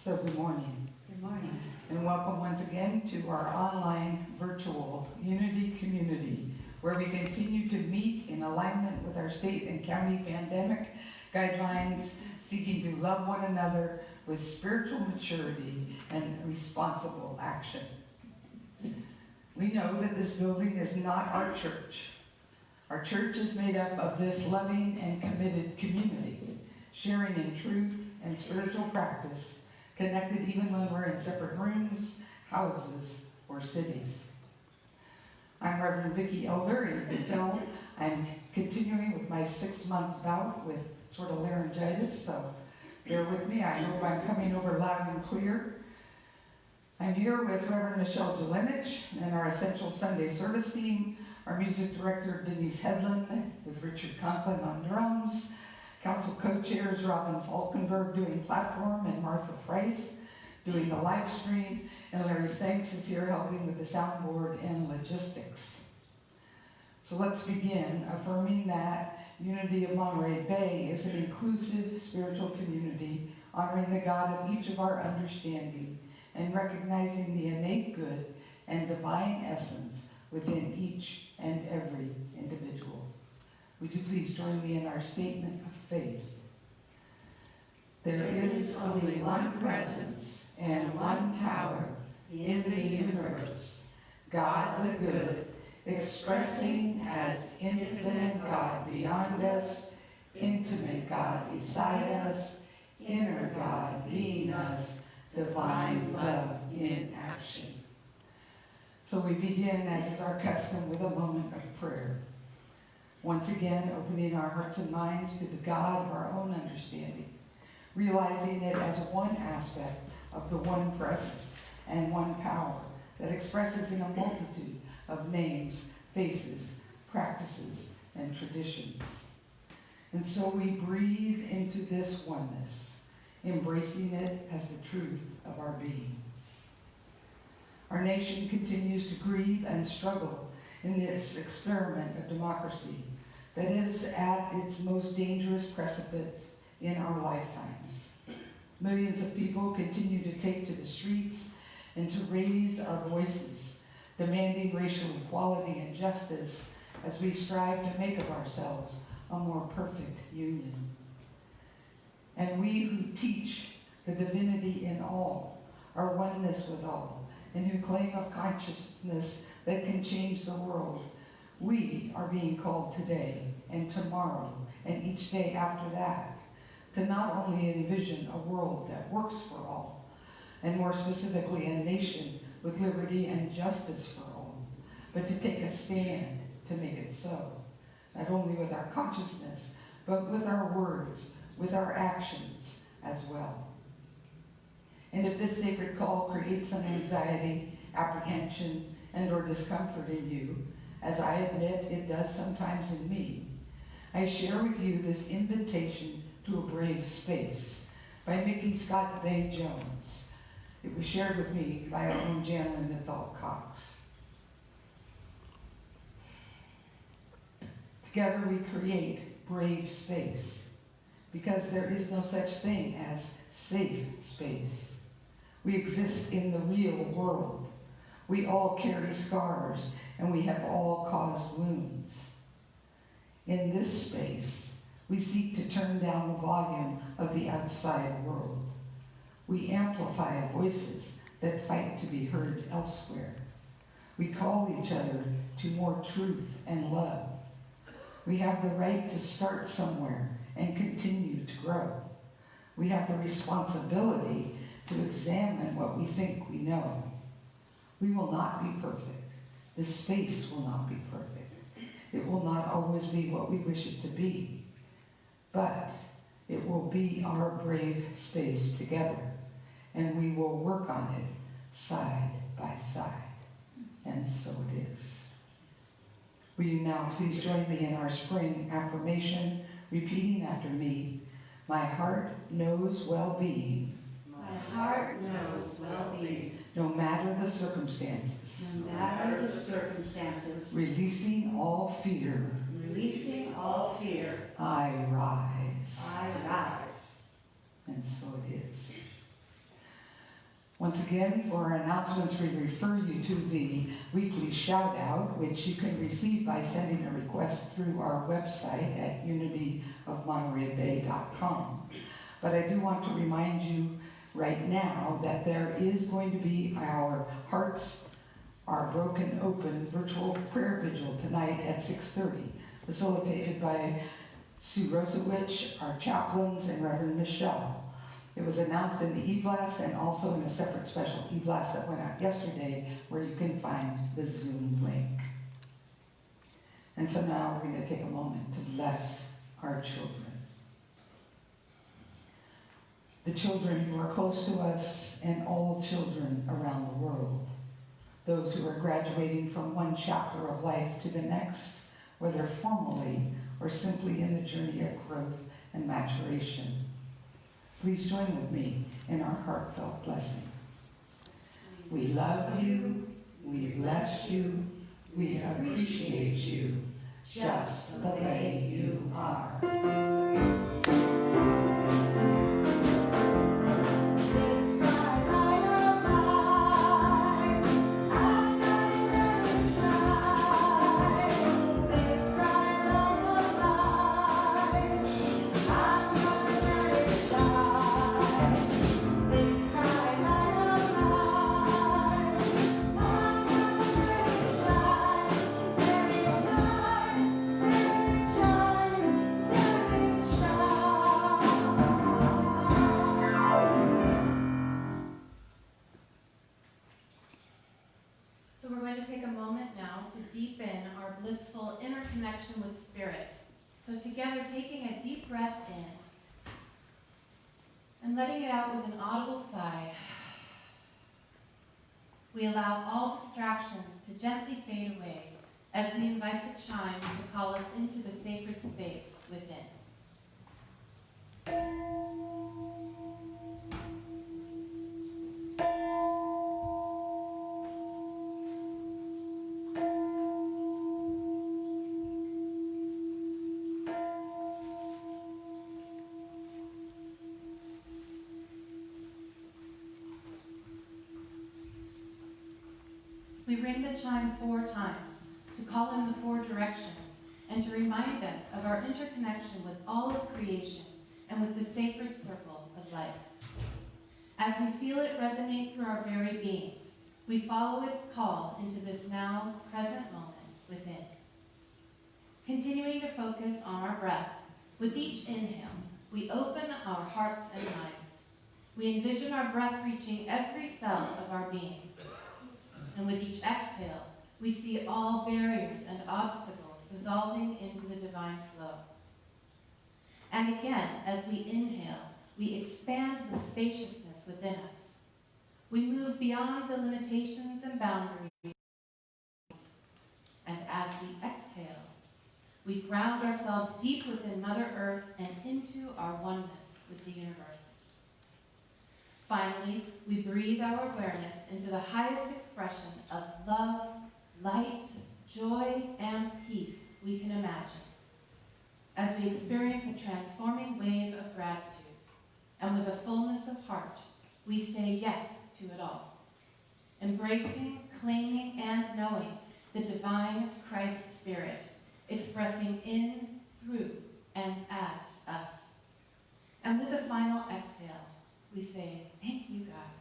So good morning. Good morning. And welcome once again to our online virtual Unity community, where we continue to meet in alignment with our state and county pandemic guidelines, seeking to love one another with spiritual maturity and responsible action. We know that this building is not our church. Our church is made up of this loving and committed community, sharing in truth and spiritual practice, connected even when we're in separate rooms, houses, or cities. I'm Rev Vicky Elders, and you can tell I'm continuing with my 6-month bout with sort of laryngitis, so bear with me. I hope I'm coming over loud and clear. I'm here with Reverend Michelle Jelenich and our Essential Sunday Service team, our music director Denise Hedlund with Richard Conklin on drums, council co-chairs Robin Falkenberg doing platform and Martha Price doing the live stream, and Larry Sanks is here helping with the soundboard and logistics. So let's begin affirming that Unity of Monterey Bay is an inclusive spiritual community, honoring the God of each of our understanding and recognizing the innate good and divine essence within each and every individual. Would you please join me in our statement of faith? There is only one presence and one power in the universe, God the good, expressing as infinite God beyond us, intimate God beside us, inner God being us, divine love in action. So we begin, as is our custom, with a moment of prayer. Once again, opening our hearts and minds to the God of our own understanding, realizing it as one aspect of the one presence and one power that expresses in a multitude of names, faces, practices, and traditions. And so we breathe into this oneness, embracing it as the truth of our being. Our nation continues to grieve and struggle in this experiment of democracy that is at its most dangerous precipice in our lifetimes. Millions of people continue to take to the streets and to raise our voices, demanding racial equality and justice as we strive to make of ourselves a more perfect union. And we who teach the divinity in all, our oneness with all, and who claim a consciousness that can change the world, we are being called today and tomorrow and each day after that to not only envision a world that works for all, and more specifically a nation with liberty and justice for all, but to take a stand to make it so, not only with our consciousness, but with our words, with our actions as well. And if this sacred call creates some anxiety, apprehension, and or discomfort in you, as I admit it does sometimes in me, I share with you this invitation to a brave space by Mickey Scott Bay Jones. It was shared with me by our own Janlyn Mythal Cox. Together we create brave space, because there is no such thing as safe space. We exist in the real world. We all carry scars, and we have all caused wounds. In this space, we seek to turn down the volume of the outside world. We amplify voices that fight to be heard elsewhere. We call each other to more truth and love. We have the right to start somewhere and continue to grow. We have the responsibility to examine what we think we know. We will not be perfect. This space will not be perfect. It will not always be what we wish it to be, but it will be our brave space together, and we will work on it side by side. And so it is. Will you now please join me in our spring affirmation, repeating after me? My heart knows well-being. My heart knows well-being. No matter the circumstances. No matter the circumstances. Releasing all fear. Releasing all fear. I rise. I rise. And so it is. Once again, for our announcements, we refer you to the weekly shout out, which you can receive by sending a request through our website at unityofmontereybay.com. But I do want to remind you right now that there is going to be our Hearts Are Broken Open virtual prayer vigil tonight at 6:30, facilitated by Sue Rosewich, our chaplains, and Reverend Michelle. It was announced in the e-blast and also in a separate special e-blast that went out yesterday, where you can find the Zoom link. And so now we're going to take a moment to bless our children. The children who are close to us and all children around the world. Those who are graduating from one chapter of life to the next, whether formally or simply in the journey of growth and maturation. Please join with me in our heartfelt blessing. We love you, we bless you, we appreciate you, just the way you are. Blissful interconnection with Spirit. So together, taking a deep breath in and letting it out with an audible sigh, we allow all distractions to gently fade away as we invite the chime to call us into the sacred space within. We ring the chime 4 times to call in the 4 directions and to remind us of our interconnection with all of creation and with the sacred circle of life. As we feel it resonate through our very beings, we follow its call into this now present moment within. Continuing to focus on our breath, with each inhale, we open our hearts and minds. We envision our breath reaching every cell of our being. And with each exhale, we see all barriers and obstacles dissolving into the divine flow. And again, as we inhale, we expand the spaciousness within us. We move beyond the limitations and boundaries. And as we exhale, we ground ourselves deep within Mother Earth and into our oneness with the universe. Finally, we breathe our awareness into the highest expression of love, light, joy, and peace we can imagine, as we experience a transforming wave of gratitude. And with a fullness of heart, we say yes to it all, embracing, claiming, and knowing the divine Christ Spirit, expressing in, through, and as us. And with a final exhale, we say, thank you, God.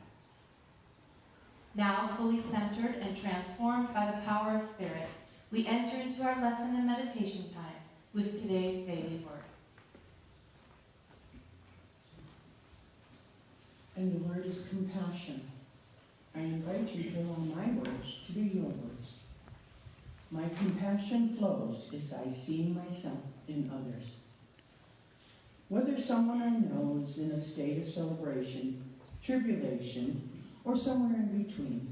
Now, fully centered and transformed by the power of Spirit, we enter into our lesson and meditation time with today's daily word. And the word is compassion. I invite you to allow my words to be your words. My compassion flows as I see myself in others. Whether someone I know is in a state of celebration, tribulation, or somewhere in between,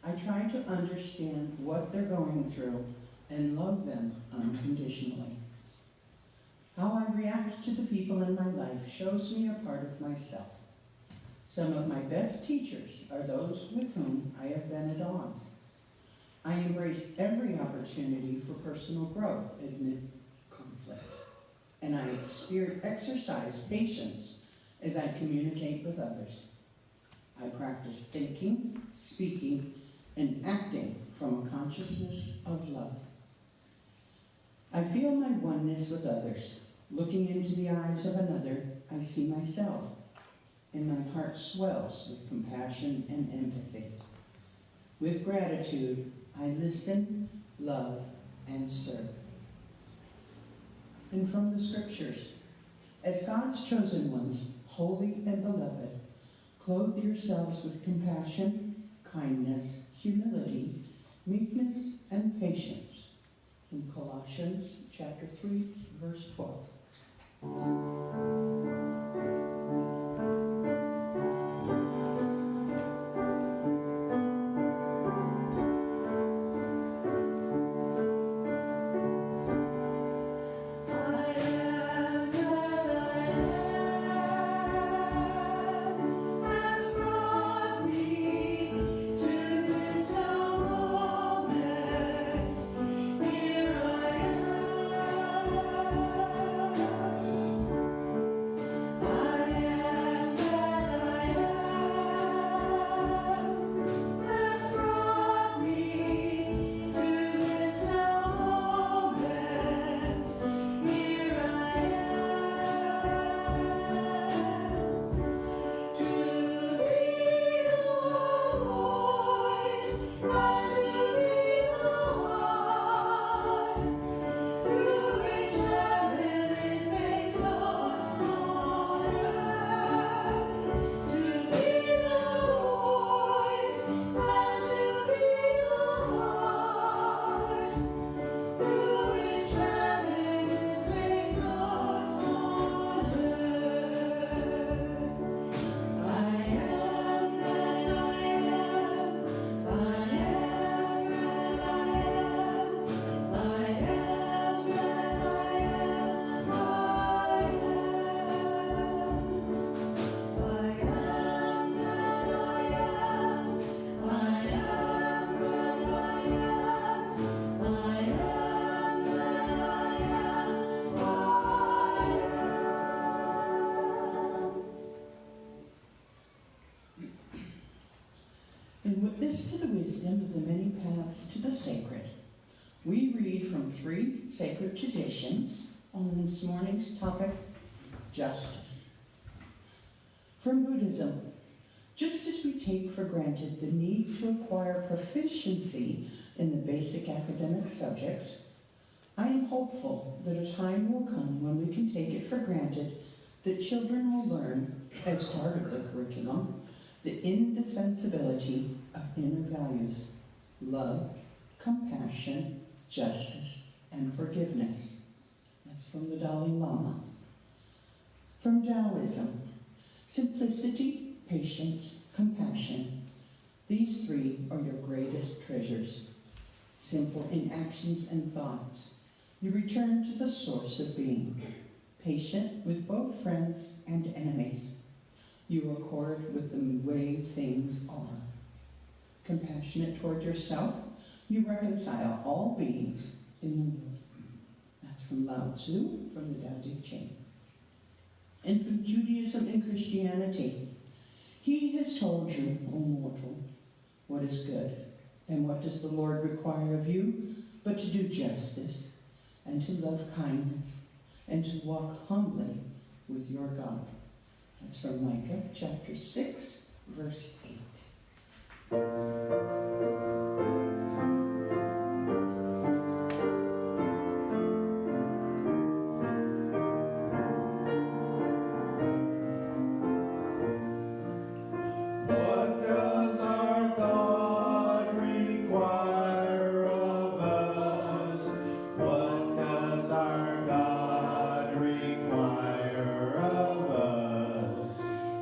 I try to understand what they're going through and love them unconditionally. How I react to the people in my life shows me a part of myself. Some of my best teachers are those with whom I have been at odds. I embrace every opportunity for personal growth amid conflict, and I exercise patience as I communicate with others. I practice thinking, speaking, and acting from a consciousness of love. I feel my oneness with others. Looking into the eyes of another, I see myself, and my heart swells with compassion and empathy. With gratitude, I listen, love, and serve. And from the scriptures, as God's chosen ones, holy and beloved, clothe yourselves with compassion, kindness, humility, meekness, and patience. From Colossians chapter 3, verse 12. And witness to the wisdom of the many paths to the sacred, we read from 3 sacred traditions on this morning's topic, justice. From Buddhism, just as we take for granted the need to acquire proficiency in the basic academic subjects, I am hopeful that a time will come when we can take it for granted that children will learn, as part of the curriculum, the indispensability of inner values: love, compassion, justice, and forgiveness. That's from the Dalai Lama. From Taoism, simplicity, patience, compassion. These 3 are your greatest treasures. Simple in actions and thoughts, you return to the source of being. Patient with both friends and enemies, you accord with the way things are. Compassionate toward yourself, you reconcile all beings in the world. That's from Lao Tzu, from the Tao Te Ching. And from Judaism and Christianity, he has told you, O mortal, what is good, and what does the Lord require of you but to do justice, and to love kindness, and to walk humbly with your God. That's from Micah chapter 6, verse 8.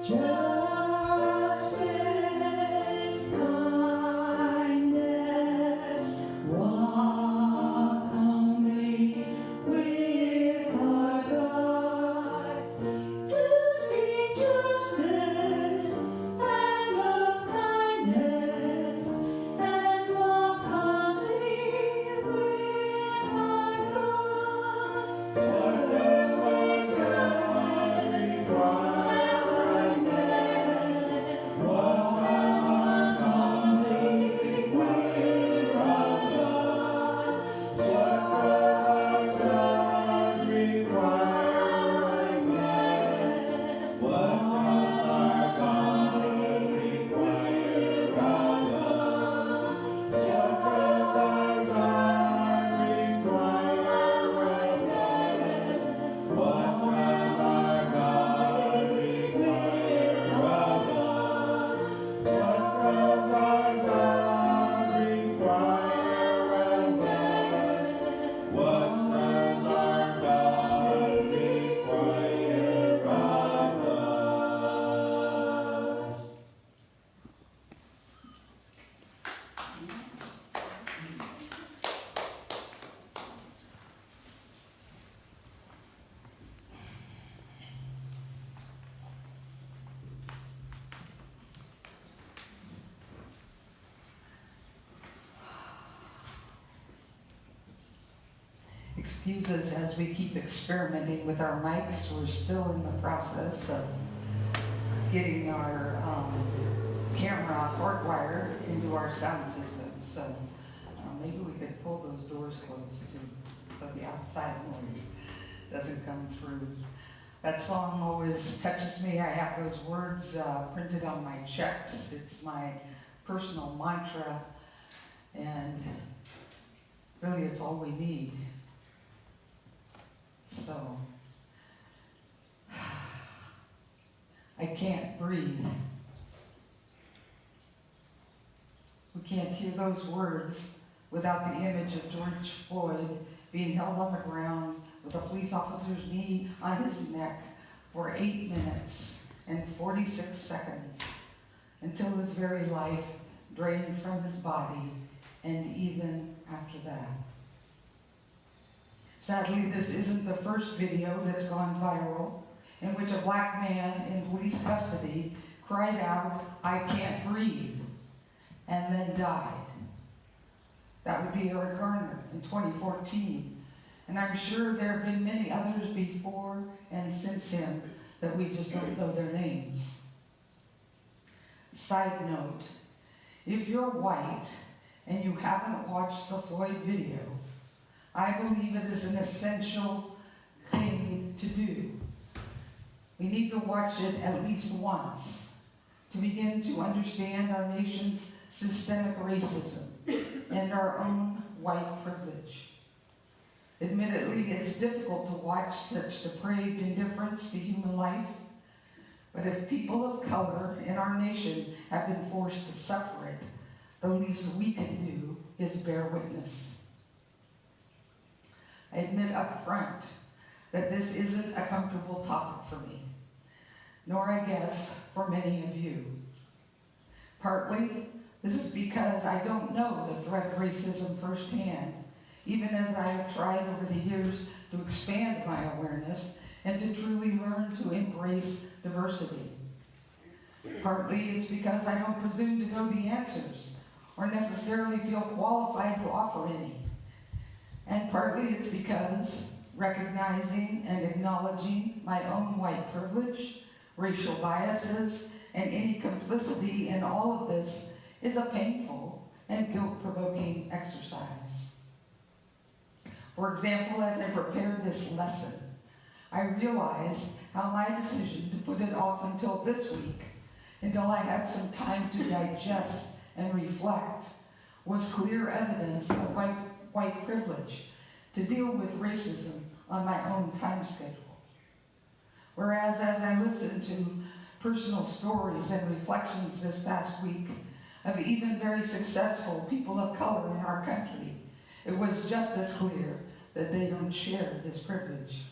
Justice, kindness, excuse us as we keep experimenting with our mics. We're still in the process of getting our camera cord wired into our sound system. So maybe we could pull those doors closed too, so the outside noise doesn't come through. That song always touches me. I have those words printed on my checks. It's my personal mantra, and really it's all we need. So, I can't breathe. We can't hear those words without the image of George Floyd being held on the ground with a police officer's knee on his neck for 8 minutes and 46 seconds until his very life drained from his body, and even after that. Sadly, this isn't the first video that's gone viral in which a black man in police custody cried out, "I can't breathe," and then died. That would be Eric Garner in 2014. And I'm sure there have been many others before and since him that we just don't know their names. Side note, if you're white and you haven't watched the Floyd video, I believe it is an essential thing to do. We need to watch it at least once to begin to understand our nation's systemic racism and our own white privilege. Admittedly, it's difficult to watch such depraved indifference to human life, but if people of color in our nation have been forced to suffer it, the least we can do is bear witness. I admit up front that this isn't a comfortable topic for me, nor I guess for many of you. Partly, this is because I don't know the threat of racism firsthand, even as I have tried over the years to expand my awareness and to truly learn to embrace diversity. Partly, it's because I don't presume to know the answers or necessarily feel qualified to offer any. And partly it's because recognizing and acknowledging my own white privilege, racial biases, and any complicity in all of this is a painful and guilt-provoking exercise. For example, as I prepared this lesson, I realized how my decision to put it off until this week, until I had some time to digest and reflect, was clear evidence of white privilege to deal with racism on my own time schedule. Whereas as I listened to personal stories and reflections this past week of even very successful people of color in our country, it was just as clear that they don't share this privilege.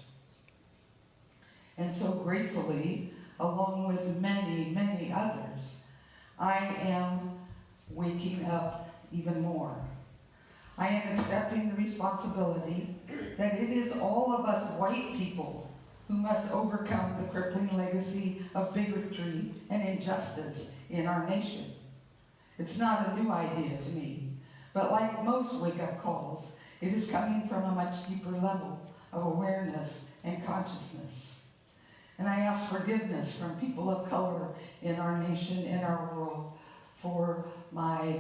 And so gratefully, along with many, many others, I am waking up even more. I am accepting the responsibility that it is all of us white people who must overcome the crippling legacy of bigotry and injustice in our nation. It's not a new idea to me, but like most wake-up calls, it is coming from a much deeper level of awareness and consciousness. And I ask forgiveness from people of color in our nation, in our world, for my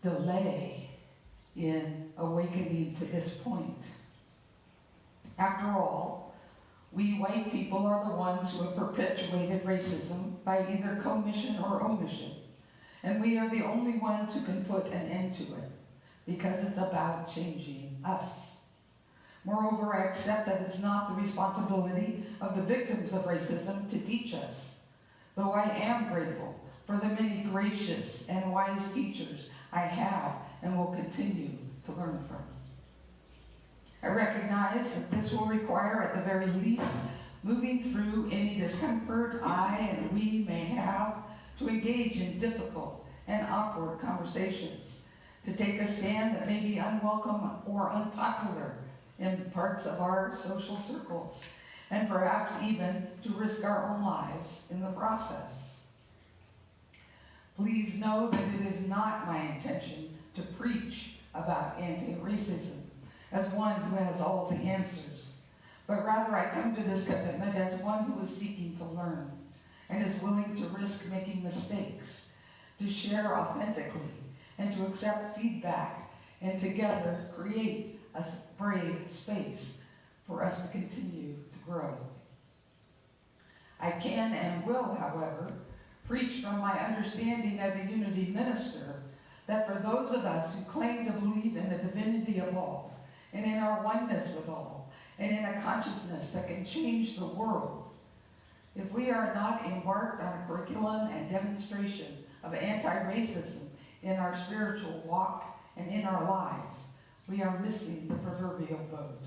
delay in awakening to this point. After all, we white people are the ones who have perpetuated racism by either commission or omission. And we are the only ones who can put an end to it, because it's about changing us. Moreover, I accept that it's not the responsibility of the victims of racism to teach us, though I am grateful for the many gracious and wise teachers I have and will continue to learn from. I recognize that this will require, at the very least, moving through any discomfort I and we may have to engage in difficult and awkward conversations, to take a stand that may be unwelcome or unpopular in parts of our social circles, and perhaps even to risk our own lives in the process. Please know that it is not my intention to preach about anti-racism, as one who has all the answers, but rather I come to this commitment as one who is seeking to learn and is willing to risk making mistakes, to share authentically, and to accept feedback, and together create a brave space for us to continue to grow. I can and will, however, preach from my understanding as a unity minister that for those of us who claim to believe in the divinity of all, and in our oneness with all, and in a consciousness that can change the world, if we are not embarked on a curriculum and demonstration of anti-racism in our spiritual walk and in our lives, we are missing the proverbial boat.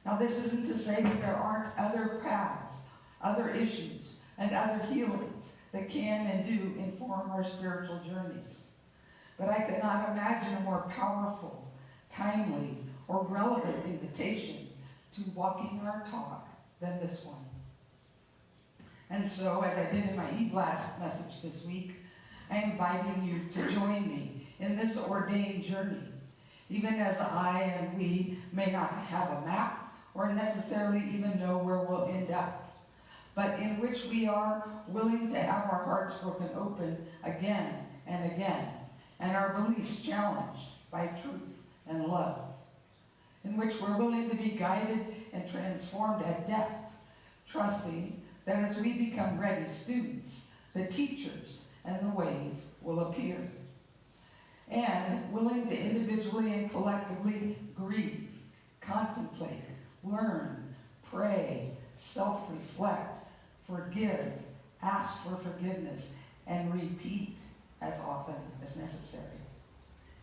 Now, this isn't to say that there aren't other paths, other issues, and other healings that can and do inform our spiritual journeys. But I could not imagine a more powerful, timely, or relevant invitation to walking our talk than this one. And so, as I did in my e-blast message this week, I am inviting you to join me in this ordained journey, even as I and we may not have a map or necessarily even know where we'll end up, but in which we are willing to have our hearts broken open again and again, and our beliefs challenged by truth and love, in which we're willing to be guided and transformed at depth, trusting that as we become ready students, the teachers and the ways will appear, and willing to individually and collectively grieve, contemplate, learn, pray, self-reflect, forgive, ask for forgiveness, and repeat as often as necessary,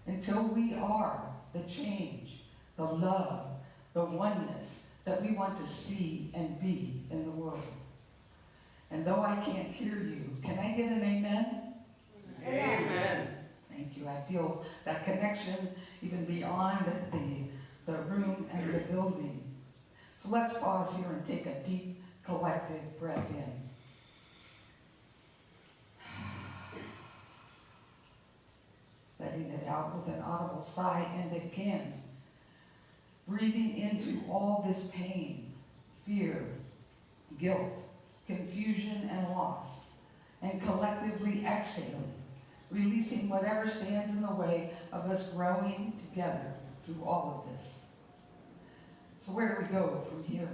until we are the change, the love, the oneness that we want to see and be in the world. And though I can't hear you, can I get an amen? Amen. Thank you. I feel that connection even beyond the room and the building. So let's pause here and take a deep, collective breath in. Letting it out with an audible sigh, and again, breathing into all this pain, fear, guilt, confusion, and loss, and collectively exhaling, releasing whatever stands in the way of us growing together through all of this. So where do we go from here?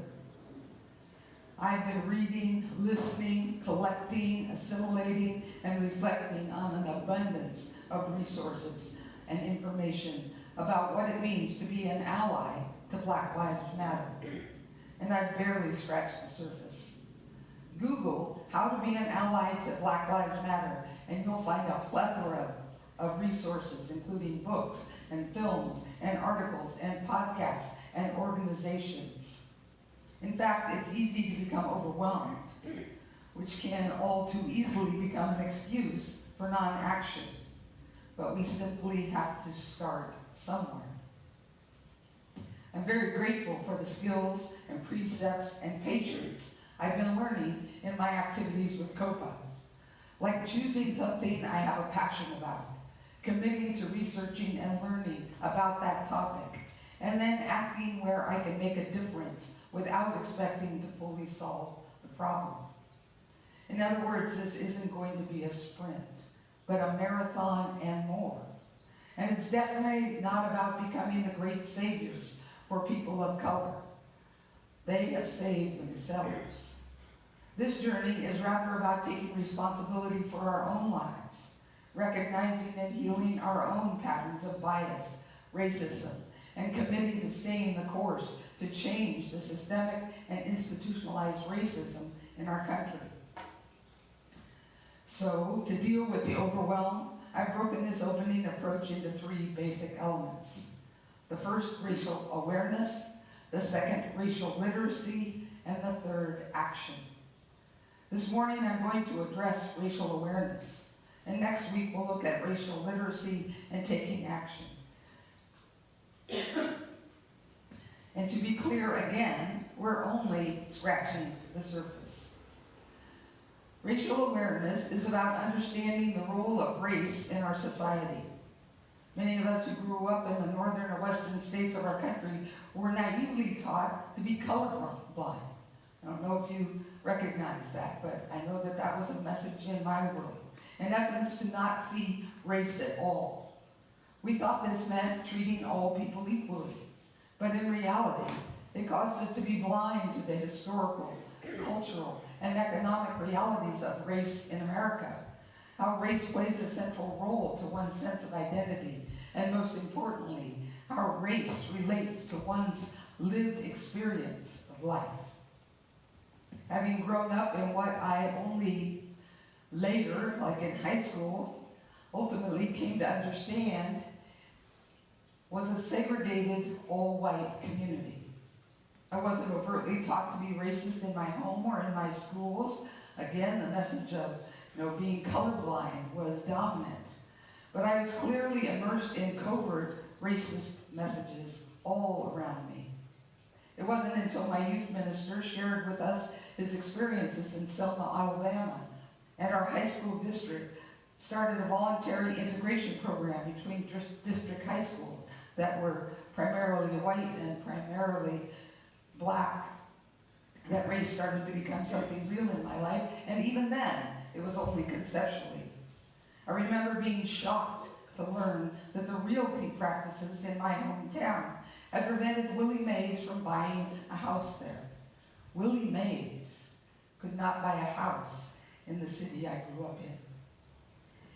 I've been reading, listening, collecting, assimilating, and reflecting on an abundance of resources and information about what it means to be an ally to Black Lives Matter. And I've barely scratched the surface. Google how to be an ally to Black Lives Matter, and you'll find a plethora of resources, including books and films and articles and podcasts and organizations. In fact, it's easy to become overwhelmed, which can all too easily become an excuse for non-action. But we simply have to start somewhere. I'm very grateful for the skills and precepts and patience I've been learning in my activities with COPA, like choosing something I have a passion about, committing to researching and learning about that topic, and then acting where I can make a difference without expecting to fully solve the problem. In other words, this isn't going to be a sprint, but a marathon and more. And it's definitely not about becoming the great saviors for people of color. They have saved themselves. This journey is rather about taking responsibility for our own lives, recognizing and healing our own patterns of bias, racism, and committing to staying the course to change the systemic and institutionalized racism in our country. So, to deal with the overwhelm, I've broken this opening approach into three basic elements. The first, racial awareness. The second, racial literacy. And the third, action. This morning, I'm going to address racial awareness. And next week, we'll look at racial literacy and taking action. And to be clear again, we're only scratching the surface. Racial awareness is about understanding the role of race in our society. Many of us who grew up in the northern or western states of our country were naively taught to be colorblind. I don't know if you recognize that, but I know that that was a message in my world. In essence, to not see race at all. We thought this meant treating all people equally, but in reality, it caused us to be blind to the historical, cultural, and economic realities of race in America. How race plays a central role to one's sense of identity, and most importantly, how race relates to one's lived experience of life. Having grown up in what I only later, like in high school, ultimately came to understand was a segregated, all-white community. I wasn't overtly taught to be racist in my home or in my schools. Again, the message of being colorblind was dominant. But I was clearly immersed in covert racist messages all around me. It wasn't until my youth minister shared with us his experiences in Selma, Alabama, and our high school district started a voluntary integration program between district high schools that were primarily white and primarily black, that race started to become something real in my life, and even then, it was only conceptually. I remember being shocked to learn that the realty practices in my hometown had prevented Willie Mays from buying a house there. Willie Mays could not buy a house in the city I grew up in.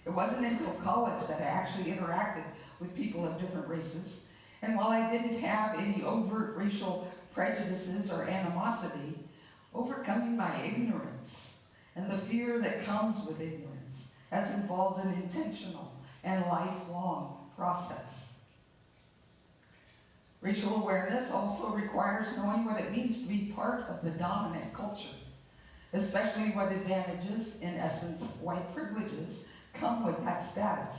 It wasn't until college that I actually interacted with people of different races, and while I didn't have any overt racial prejudices or animosity, overcoming my ignorance and the fear that comes with ignorance has involved an intentional and lifelong process. Racial awareness also requires knowing what it means to be part of the dominant culture, especially what advantages, in essence, white privileges, come with that status.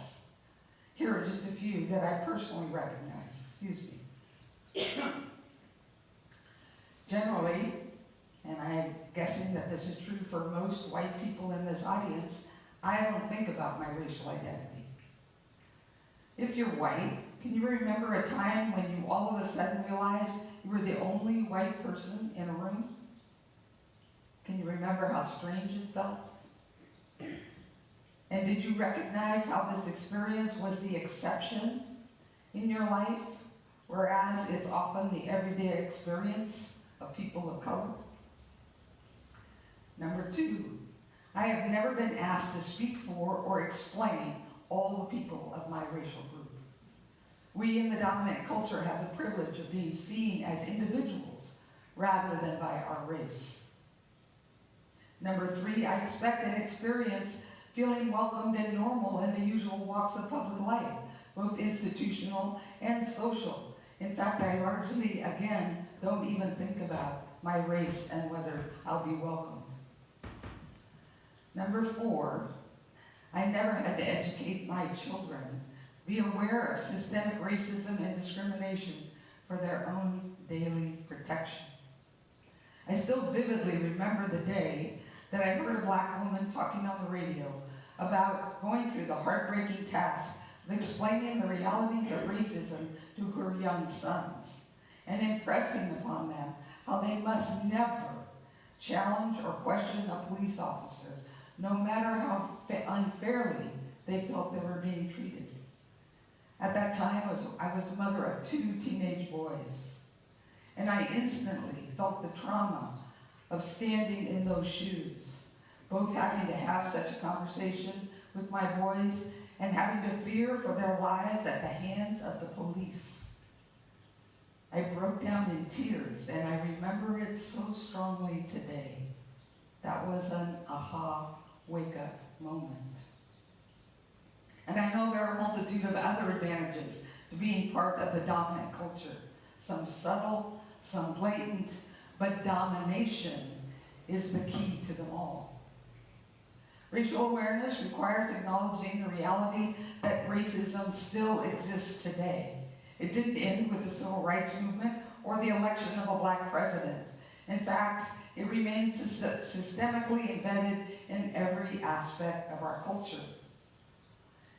Here are just a few that I personally recognize. Excuse me. Generally, and I'm guessing that this is true for most white people in this audience, I don't think about my racial identity. If you're white, can you remember a time when you all of a sudden realized you were the only white person in a room? Can you remember how strange it felt? And did you recognize how this experience was the exception in your life, whereas it's often the everyday experience of people of color? Number two, I have never been asked to speak for or explain all the people of my racial group. We in the dominant culture have the privilege of being seen as individuals rather than by our race. Number three, I expect and experience feeling welcomed and normal in the usual walks of public life, both institutional and social. In fact, I largely, again, don't even think about my race and whether I'll be welcomed. Number four, I never had to educate my children, be aware of systemic racism and discrimination for their own daily protection. I still vividly remember the day that I heard a black woman talking on the radio about going through the heartbreaking task of explaining the realities of racism to her young sons and impressing upon them how they must never challenge or question a police officer, no matter how unfairly they felt they were being treated. At that time, I was the mother of 2 teenage boys, and I instantly felt the trauma of standing in those shoes, both having to have such a conversation with my boys and having to fear for their lives at the hands of the police. I broke down in tears, and I remember it so strongly today. That was an aha, wake-up moment. And I know there are a multitude of other advantages to being part of the dominant culture. Some subtle, some blatant, but domination is the key to them all. Racial awareness requires acknowledging the reality that racism still exists today. It didn't end with the civil rights movement or the election of a black president. In fact, it remains systemically embedded in every aspect of our culture.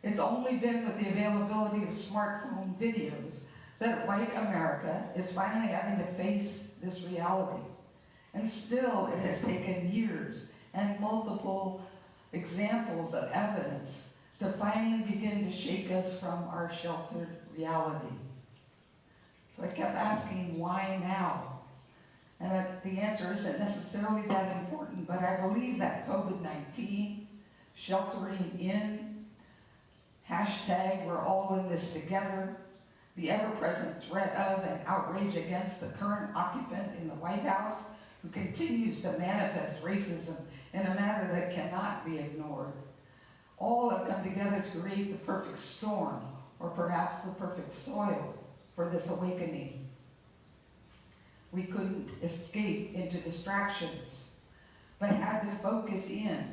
It's only been with the availability of smartphone videos that white America is finally having to face this reality. And still, it has taken years and multiple examples of evidence to finally begin to shake us from our sheltered reality. So I kept asking, why now? And that the answer isn't necessarily that important, but I believe that COVID-19, sheltering in, hashtag we're all in this together, the ever-present threat of and outrage against the current occupant in the White House who continues to manifest racism in a manner that cannot be ignored, all have come together to create the perfect storm, or perhaps the perfect soil, for this awakening. We couldn't escape into distractions, but had to focus in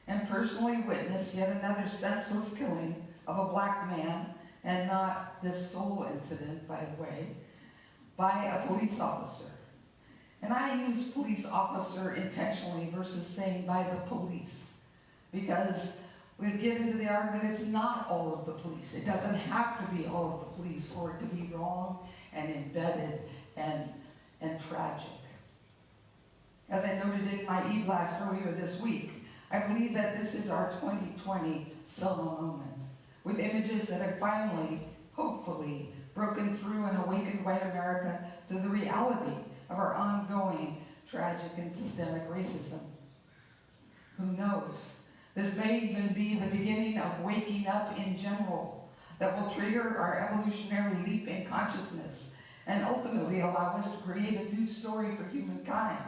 and personally witness yet another senseless killing of a black man, and not this sole incident, by the way, by a police officer. And I use police officer intentionally versus saying by the police, because we get into the argument, it's not all of the police. It doesn't have to be all of the police for it to be wrong and embedded and tragic. As I noted in my e-blast earlier this week, I believe that this is our 2020 solo moment, with images that have finally, hopefully, broken through and awakened white America to the reality of our ongoing tragic and systemic racism. Who knows? This may even be the beginning of waking up in general that will trigger our evolutionary leap in consciousness and ultimately allow us to create a new story for humankind,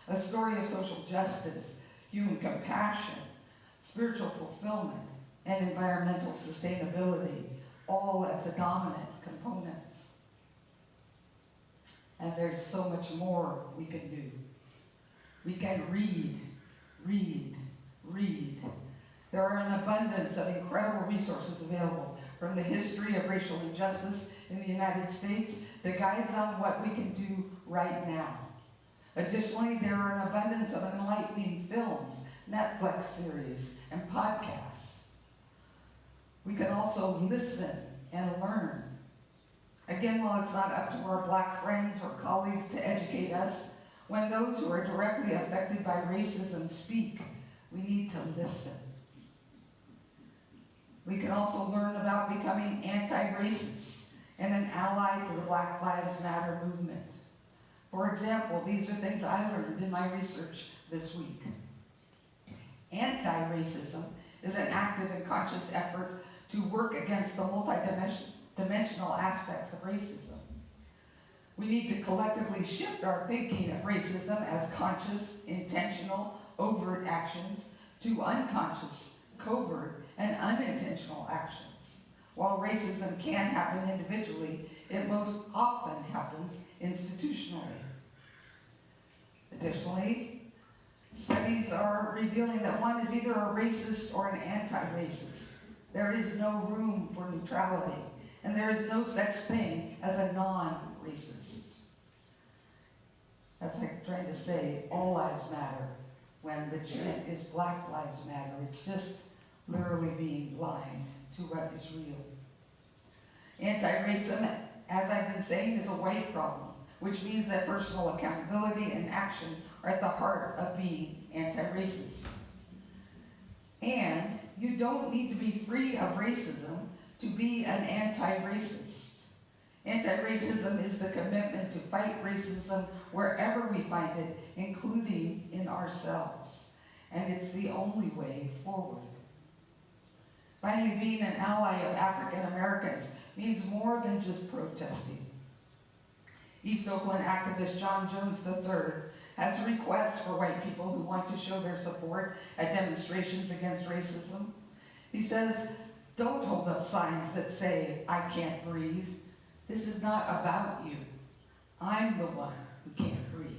a story of social justice, human compassion, spiritual fulfillment, and environmental sustainability, all as the dominant components. And there's so much more we can do. We can read, read, read. There are an abundance of incredible resources available, from the history of racial injustice in the United States to guides on what we can do right now. Additionally, there are an abundance of enlightening films, Netflix series, and podcasts. We can also listen and learn. Again, while it's not up to our black friends or colleagues to educate us, when those who are directly affected by racism speak, we need to listen. We can also learn about becoming anti-racist and an ally to the Black Lives Matter movement. For example, these are things I learned in my research this week. Anti-racism is an active and conscious effort to work against the multidimensional aspects of racism. We need to collectively shift our thinking of racism as conscious, intentional, overt actions to unconscious, covert, and unintentional actions. While racism can happen individually, it most often happens institutionally. Additionally, studies are revealing that one is either a racist or an anti-racist. There is no room for neutrality, and there is no such thing as a non-racist. That's like trying to say all lives matter when the chant is Black Lives Matter. It's just literally being blind to what is real. Anti-racism, as I've been saying, is a white problem, which means that personal accountability and action are at the heart of being anti-racist. And you don't need to be free of racism to be an anti-racist. Anti-racism is the commitment to fight racism wherever we find it, including in ourselves. And it's the only way forward. Finally, being an ally of African Americans means more than just protesting. East Oakland activist John Jones III has a request for white people who want to show their support at demonstrations against racism. He says, don't hold up signs that say, I can't breathe. This is not about you. I'm the one who can't breathe.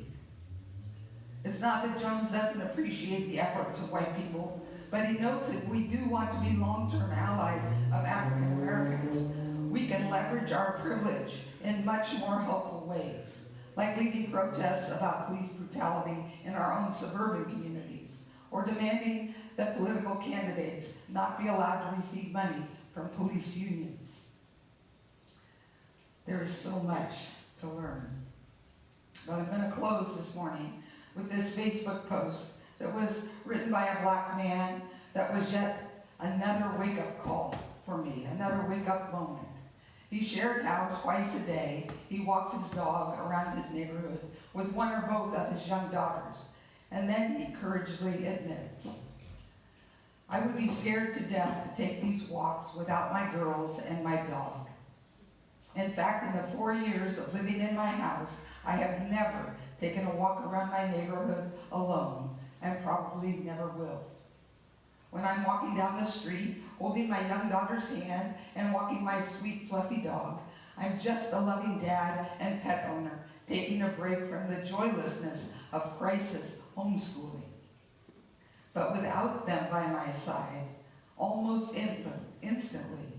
It's not that Jones doesn't appreciate the efforts of white people, but he notes that we do want to be long-term allies of African Americans. We can leverage our privilege in much more helpful ways, like leading protests about police brutality in our own suburban communities, or demanding that political candidates not be allowed to receive money from police unions. There is so much to learn. But I'm going to close this morning with this Facebook post that was written by a black man that was yet another wake-up call for me, another wake-up moment. He shared how twice a day he walks his dog around his neighborhood with one or both of his young daughters, and then he courageously admits, "I would be scared to death to take these walks without my girls and my dog. In fact, in the 4 years of living in my house, I have never taken a walk around my neighborhood alone, and probably never will. When I'm walking down the street, holding my young daughter's hand and walking my sweet fluffy dog, I'm just a loving dad and pet owner, taking a break from the joylessness of crisis homeschooling. But without them by my side, almost instantly,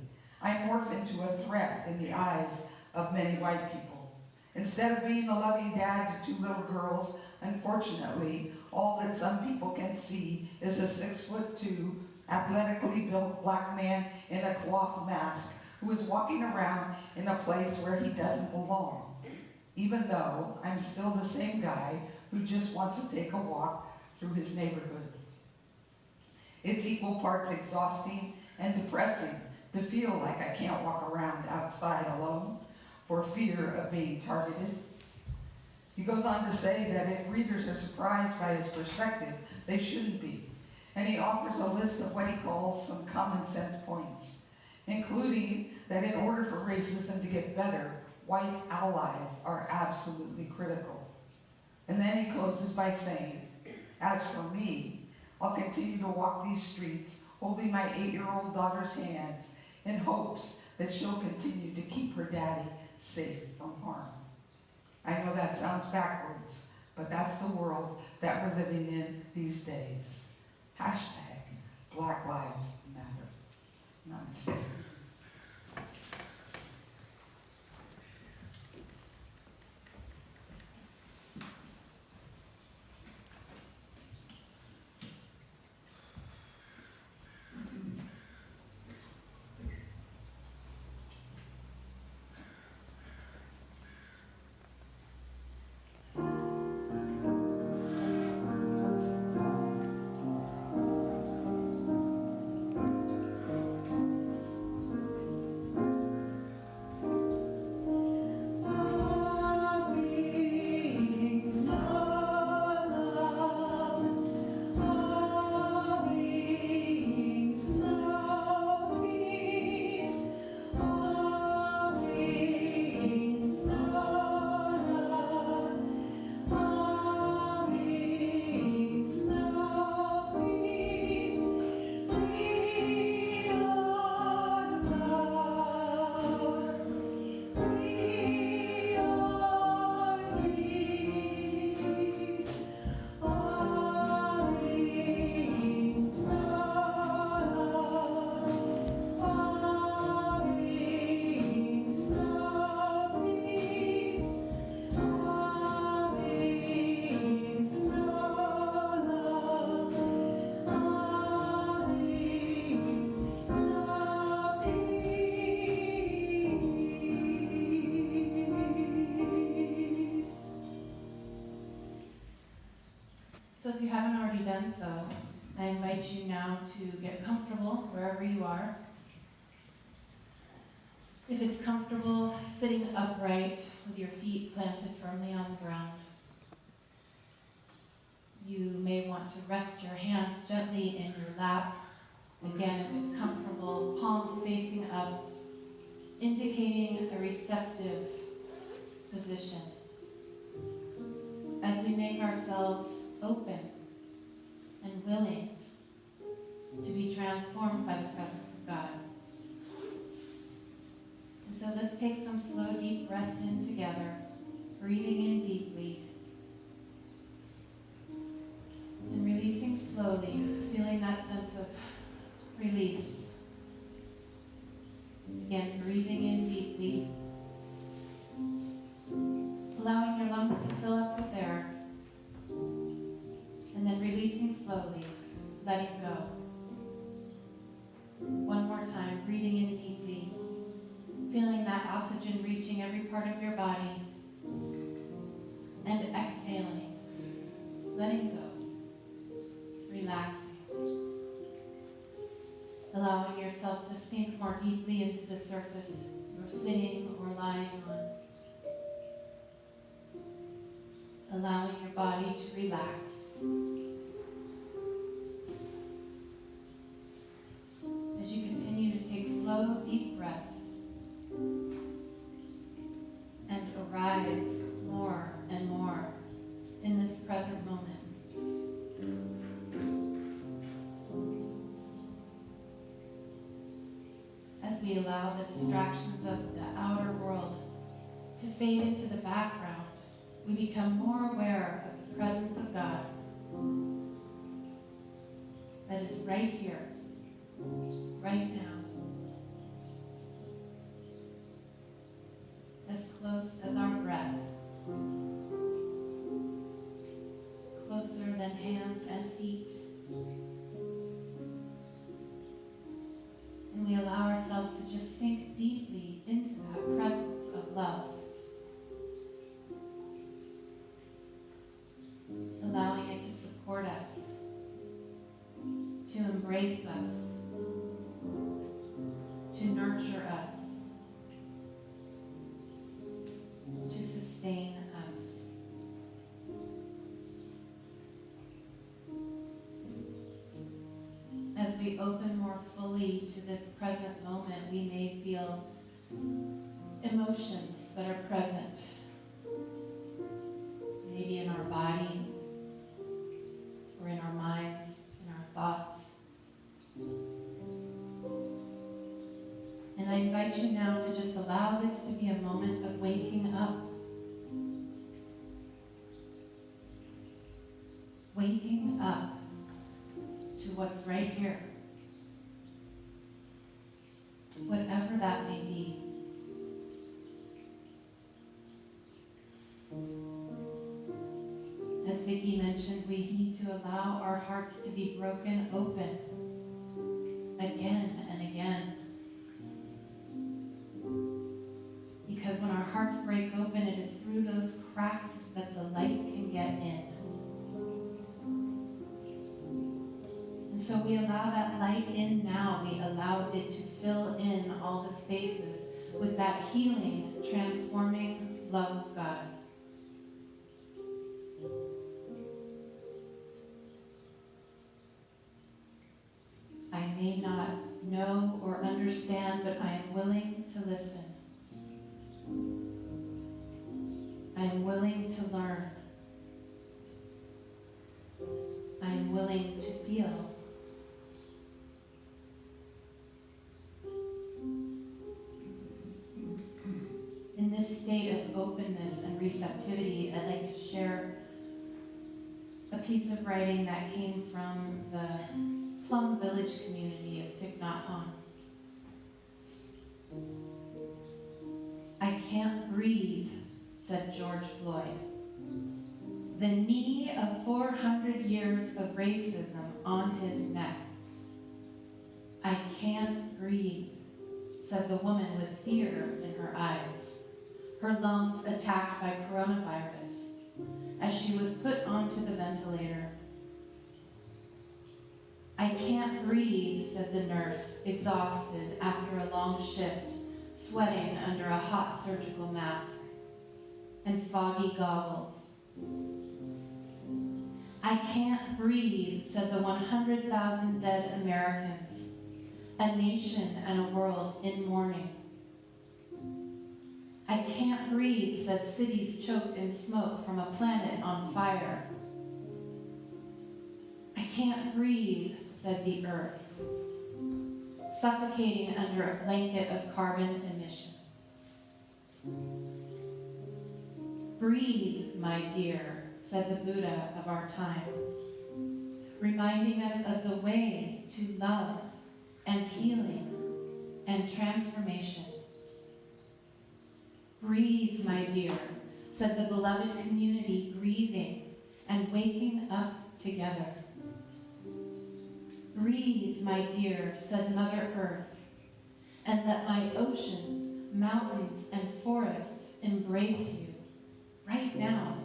I morph into a threat in the eyes of many white people. Instead of being a loving dad to 2 little girls, unfortunately, all that some people can see is a 6'2", athletically built black man in a cloth mask who is walking around in a place where he doesn't belong, even though I'm still the same guy who just wants to take a walk through his neighborhood. It's equal parts exhausting and depressing to feel like I can't walk around outside alone for fear of being targeted." He goes on to say that if readers are surprised by his perspective, they shouldn't be. And he offers a list of what he calls some common sense points, including that in order for racism to get better, white allies are absolutely critical. And then he closes by saying, "As for me, I'll continue to walk these streets holding my 8-year-old daughter's hands in hopes that she'll continue to keep her daddy safe from harm." I know that sounds backwards, but that's the world that we're living in these days. Hashtag Black Lives Matter. Namaste. So if you haven't already done so, I invite you now to get comfortable wherever you are. If it's comfortable, sitting upright with your feet planted firmly on the ground. You may want to rest your hands gently in your lap. Again, if it's comfortable, palms facing up, indicating a receptive position. As we make ourselves open and willing to be transformed by the presence of God. And so let's take some slow, deep breaths in together, breathing in deeply and releasing slowly, feeling that sense of release. Again, breathing in deeply, allowing your lungs to fill up with air, and then releasing slowly, letting go. part of your body, and exhaling, letting go, relaxing, allowing yourself to sink more deeply into the surface you're sitting or lying on, allowing your body to relax. As you continue to take slow, deep breaths and arrive more and more in this present moment. As we allow the distractions of the outer world to fade into the background, we become more aware of the presence of God that is right here, right now, as close as our breath, closer than hands and feet. And we allow ourselves to just sink deeply into that presence of love, allowing it to support us, to embrace us, to nurture us, to sustain us. As we open more fully to this present moment, we may feel emotions that are present, maybe in our body, or in our minds, in our thoughts. And I invite you now to just allow this to be a moment of waking up. Waking up to what's right here. Whatever that may be. As Vicky mentioned, we need to allow our hearts to be broken open again and again. Because when our hearts break open, it is through those cracks that the light can get in. And so we allow that light in now. We allow it to fill in all the spaces with that healing, transforming love of God. I may not know or understand, but I am willing to listen. I am willing to learn. I am willing to feel. In this state of openness and receptivity, I'd like to share a piece of writing that came from the Plum Village community of Thich Nhat Hanh. I can't breathe, said George Floyd. The knee of 400 years of racism on his neck. I can't breathe, said the woman with fear in her eyes, her lungs attacked by coronavirus, as she was put onto the ventilator. I can't breathe, said the nurse, exhausted after a long shift, sweating under a hot surgical mask and foggy goggles. I can't breathe, said the 100,000 dead Americans, a nation and a world in mourning. I can't breathe, said cities choked in smoke from a planet on fire. I can't breathe, said the earth, suffocating under a blanket of carbon emissions. Breathe, my dear, said the Buddha of our time, reminding us of the way to love and healing and transformation. Breathe, my dear, said the beloved community, grieving and waking up together. Breathe, my dear, said Mother Earth, and let my oceans, mountains, and forests embrace you right now.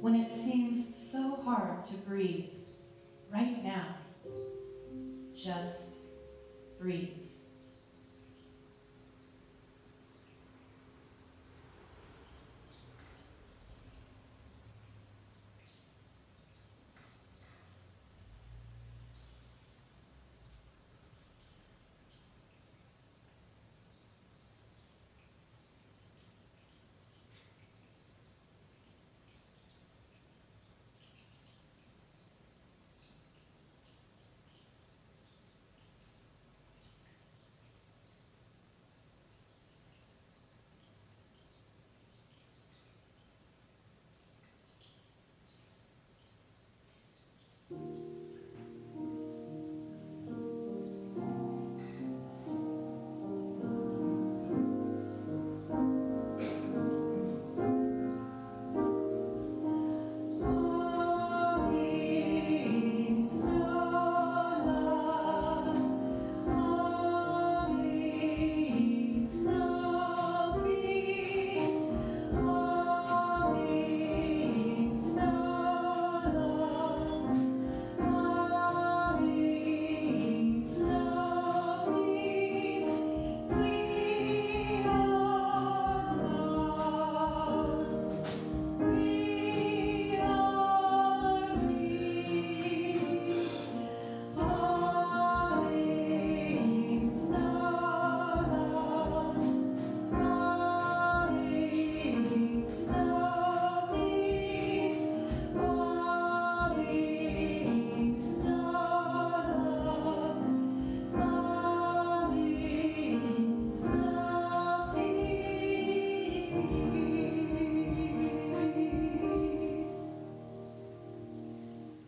When it seems so hard to breathe, right now, just breathe.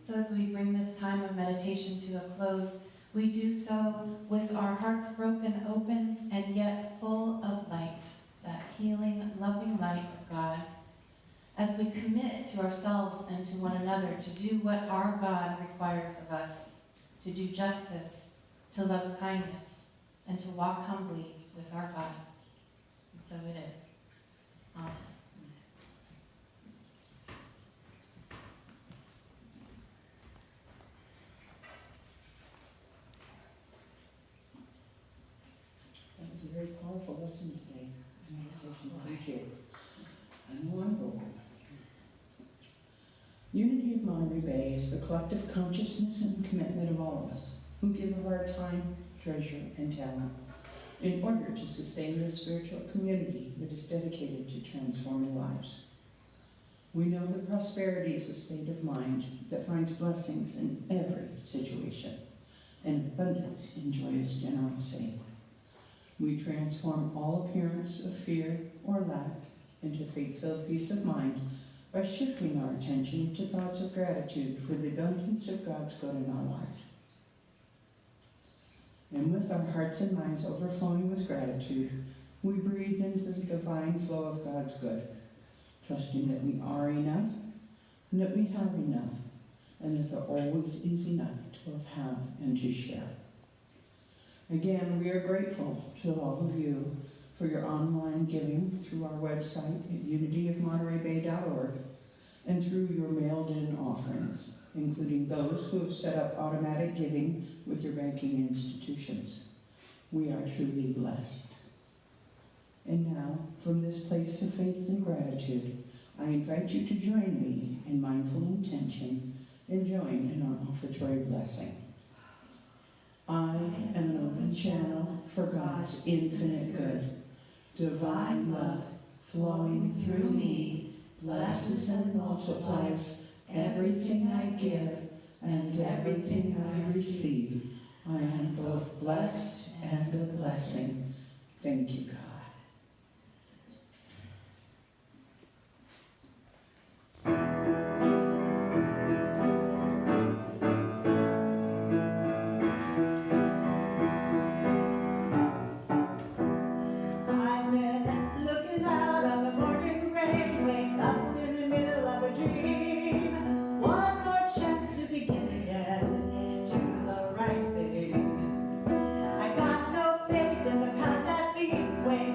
So as we bring this time of meditation to a close, we do so with our hearts broken open and yet full of light, that healing, loving light of God. As we commit to ourselves and to one another to do what our God requires of us, to do justice, to love kindness, and to walk humbly with our God. And so it is. Amen. That was a very powerful lesson today. Thank you. And one goal. Unity of Monterey Bay is the collective consciousness and commitment of all of us who give of our time, treasure, and talent in order to sustain this spiritual community that is dedicated to transforming lives. We know that prosperity is a state of mind that finds blessings in every situation and abundance in joyous generosity. We transform all appearance of fear or lack into faith-filled peace of mind by shifting our attention to thoughts of gratitude for the abundance of God's good in our lives. And with our hearts and minds overflowing with gratitude, we breathe into the divine flow of God's good, trusting that we are enough, and that we have enough, and that there always is enough to both have and to share. Again, we are grateful to all of you for your online giving through our website at unityofmontereybay.org and through your mailed-in offerings, including those who have set up automatic giving with your banking institutions. We are truly blessed. And now, from this place of faith and gratitude, I invite you to join me in mindful intention and join in our offertory blessing. I am an open channel for God's infinite good. Divine love flowing through me blesses and multiplies everything I give and everything I receive. I am both blessed and a blessing. Thank you, God. I've been looking out on the morning rain, wake up in the middle of a dream. One more chance to begin again, do the right thing. I got no faith in the powers that be, way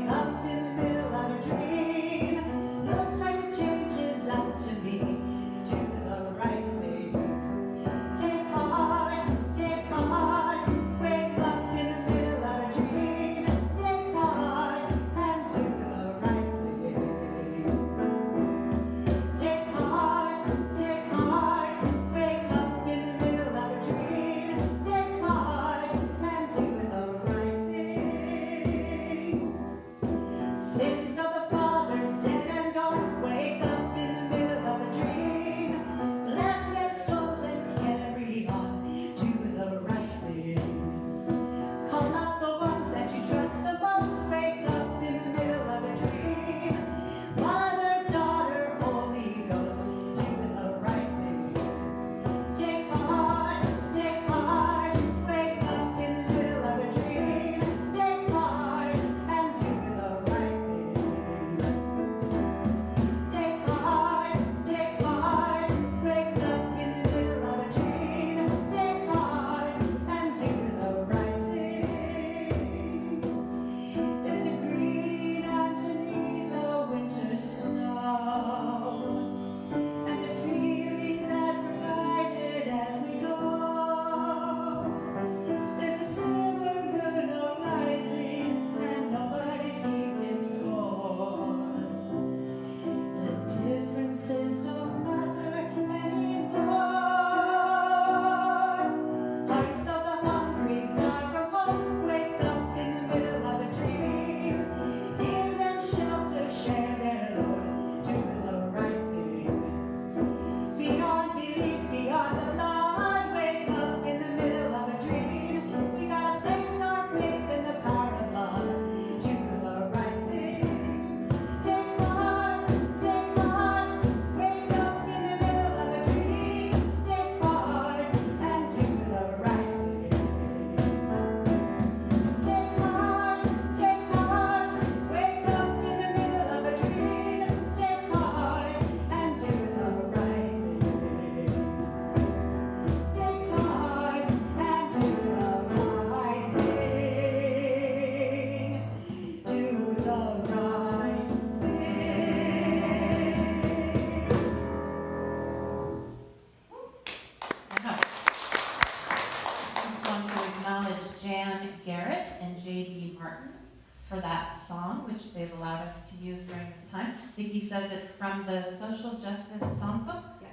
for that song, which they've allowed us to use during this time. Vicky says it's from the Social Justice Songbook. Yes.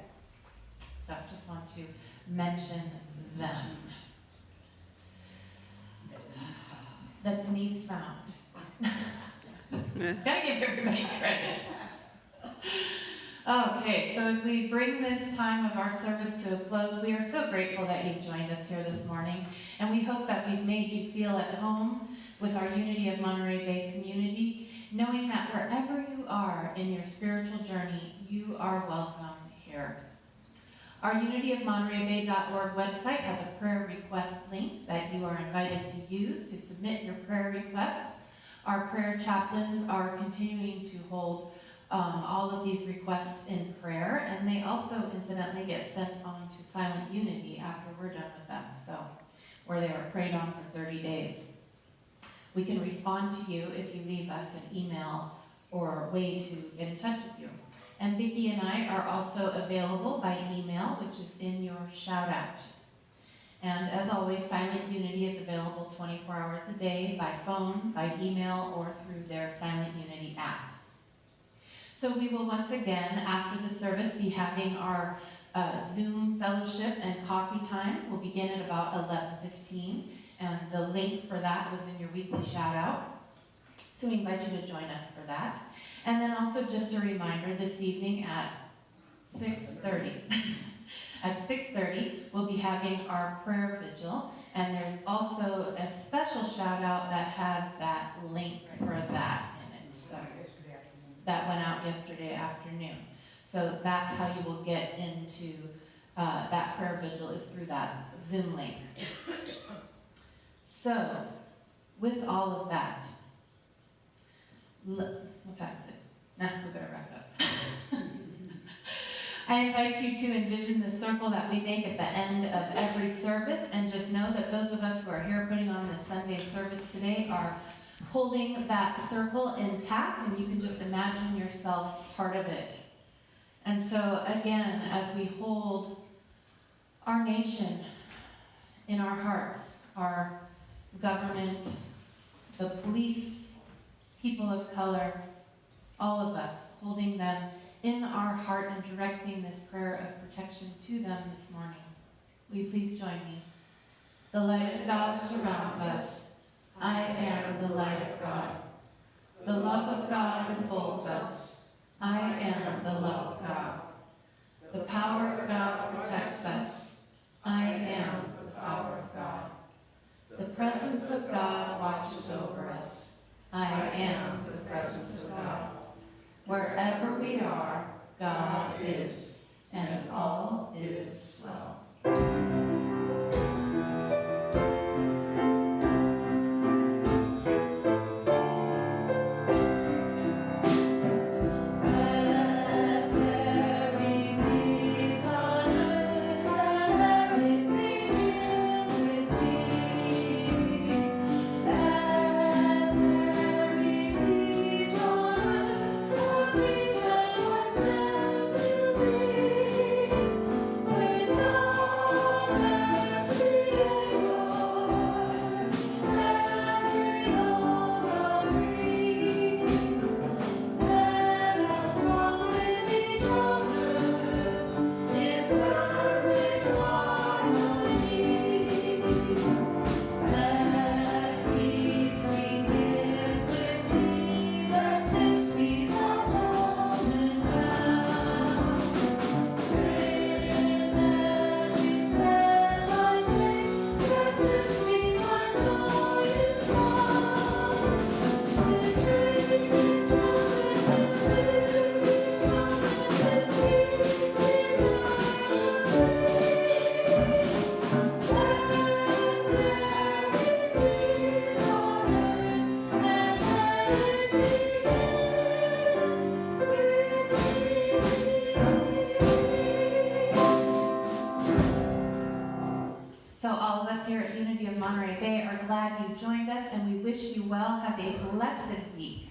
So I just want to mention them. That Denise found. Gotta give everybody credit. Okay, so as we bring this time of our service to a close, we are so grateful that you've joined us here this morning, and we hope that we've made you feel at home with our Unity of Monterey Bay community, knowing that wherever you are in your spiritual journey, you are welcome here. Our unityofmontereybay.org website has a prayer request link that you are invited to use to submit your prayer requests. Our prayer chaplains are continuing to hold all of these requests in prayer, and they also incidentally get sent on to Silent Unity after we're done with them, so where they are prayed on for 30 days. We can respond to you if you leave us an email or a way to get in touch with you. And Vicki and I are also available by email, which is in your shout out. And as always, Silent Unity is available 24 hours a day by phone, by email, or through their Silent Unity app. So we will once again, after the service, be having our Zoom fellowship and coffee time. We'll begin at about 11:15, and the link for that was in your weekly shout out. So we invite you to join us for that. And then also just a reminder, this evening at 6:30. At 6:30, we'll be having our prayer vigil, and there's also a special shout out that had that link for that in it. So that went out yesterday afternoon. So that's how you will get into that prayer vigil, is through that Zoom link. So, with all of that, what time is it? Nah, we better wrap it up. I invite you to envision the circle that we make at the end of every service, and just know that those of us who are here putting on the Sunday service today are holding that circle intact, and you can just imagine yourself part of it. And so again, as we hold our nation in our hearts, our government, the police, people of color, all of us, holding them in our heart and directing this prayer of protection to them this morning. Will you please join me? The light of God surrounds us. I am the light of God. The love of God enfolds us. I am the love of God. The power of God protects us. I am the power of God. The presence of God watches over us. I am the presence of God. Wherever we are, God is, and all is well. Monterey Bay are glad you joined us, and we wish you well. Have a blessed week.